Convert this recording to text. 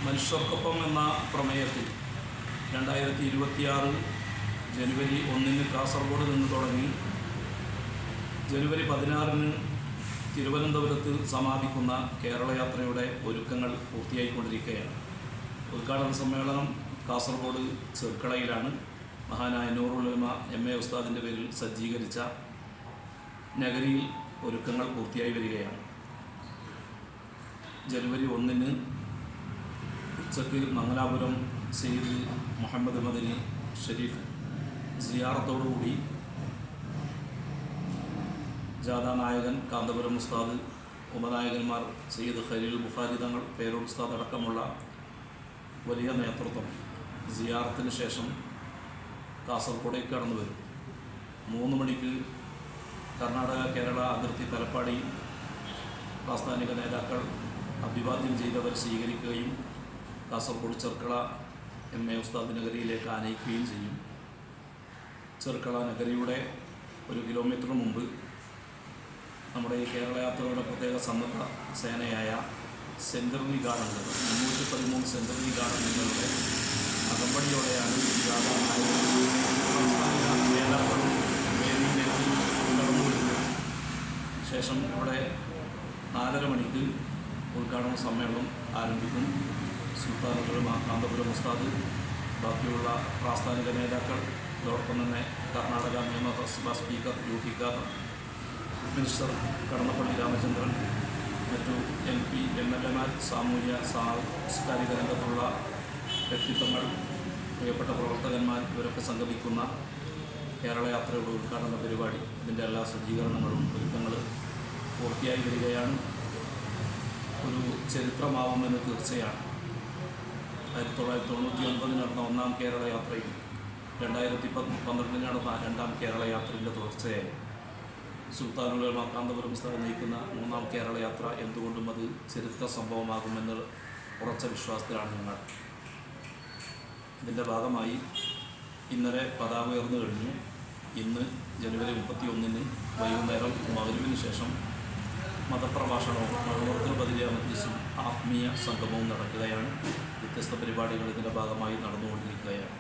മനുഷ്യർക്കൊപ്പം എന്ന പ്രമേയത്തിൽ 2026 ജനുവരി 1 കാസർഗോഡ് നിന്ന് തുടങ്ങി ജനുവരി 16 തിരുവനന്തപുരത്ത് സമാപിക്കുന്ന കേരളയാത്രയുടെ ഒരുക്കങ്ങൾ പൂർത്തിയായിക്കൊണ്ടിരിക്കുകയാണ്. ഉദ്ഘാടന സമ്മേളനം കാസർഗോഡ് ചെർക്കളയിലാണ്. മഹാനായ നൂറുൽ ഉലമ MA ഉസ്താദിൻ്റെ പേരിൽ സജ്ജീകരിച്ച നഗരിയിൽ ഒരുക്കങ്ങൾ പൂർത്തിയായി വരികയാണ്. ജനുവരി 1 ഉച്ചയ്ക്ക് മംഗലാപുരം സെയ്ദ് മുഹമ്മദ് മദനി ഷരീഫ് സിയാറത്തോടുകൂടി ജാഥാ നായകൻ കാന്തപുരം ഉസ്താദ്, ഉപനായകന്മാർ സയ്യിദ് ഖലീൽ ബുഖാരി തങ്ങൾ, പേരൂർ ഉസ്താദ് അടക്കമുള്ള വലിയ നേതൃത്വം സിയാറത്തിന് ശേഷം കാസർഗോഡേക്ക് കടന്നു വരും. 3 മണിക്ക് കർണാടക കേരള അതിർത്തി തലപ്പാടി പ്രാസ്ഥാനിക നേതാക്കൾ അഭിവാദ്യം ചെയ്തവർ സ്വീകരിക്കുകയും കാസർഗോഡ് ചെർക്കള MA ഉസ്താദ് നഗരിയിലേക്ക് ആനയിക്കുകയും ചെയ്യും. ചെർക്കള നഗരിയുടെ 1 കിലോമീറ്റർ മുമ്പ് നമ്മുടെ ഈ കേരളയാത്രയുടെ പ്രത്യേക സന്നദ്ധ സേനയായ സെൻറ്റർലി ഗാർഡനുകൾ 313 സെൻറ്റർലി ഗാർഡനുകളുടെ അകമ്പടിയോടെയാണ് നേതാക്കളും വേദിയിലേക്ക് കടന്നു വരുന്നത്. ശേഷം ഇവിടെ 4:30 മണിക്ക് ഉദ്ഘാടന സമ്മേളനം ആരംഭിക്കും. സുൽത്താനുൽ ഉലമ കാന്തപുരം ഉസ്താദ്, ബാക്കിയുള്ള പ്രാസ്ഥാനിക നേതാക്കൾ, അതോടൊപ്പം തന്നെ കർണാടക നിയമസഭാ speaker UT Khader, minister Kadannappally Ramachandran, മറ്റു MP MLA മാർ, സാമൂഹ്യ സാംസ്കാരിക രംഗത്തുള്ള വ്യക്തിത്വങ്ങൾ, പ്രിയപ്പെട്ട പ്രവർത്തകന്മാർ ഇവരൊക്കെ സംഗമിക്കുന്ന കേരളയാത്രയുടെ ഉദ്ഘാടന പരിപാടി, ഇതിൻ്റെ എല്ലാ സജ്ജീകരണങ്ങളും ഒരുക്കങ്ങൾ പൂർത്തിയായി വരികയാണ്. ഒരു ചരിത്രമാവുമെന്ന് തീർച്ചയാണ്. 1999 നടന്ന 1-ാം കേരളയാത്രയും 2012 നടന്ന 2-ാം കേരളയാത്രയുടെ തുടർച്ചയായി സുൽത്താനുൽ ഉലമ കാന്തപുരം ഉസ്താദ് നയിക്കുന്ന 3-ാം കേരളയാത്ര എന്തുകൊണ്ടും അത് ചരിത്ര സംഭവമാകുമെന്ന് ഉറച്ച വിശ്വാസത്തിലാണ് ഞങ്ങൾ. ഇതിൻ്റെ ഭാഗമായി ഇന്നലെ പതാക ഉയർന്നു കഴിഞ്ഞു. ഇന്ന് ജനുവരി 31 വൈകുന്നേരം മഗ്‌രിബിന് ശേഷം മതപ്രഭാഷണവും മഴവർത്തൽ ബദിരിയ മജ്‌ലിസും ആത്മീയ സംഗമവും നടക്കുകയാണ്. വ്യത്യസ്ത പരിപാടികൾ ഇതിൻ്റെ ഭാഗമായി നടന്നുകൊണ്ടിരിക്കുകയാണ്.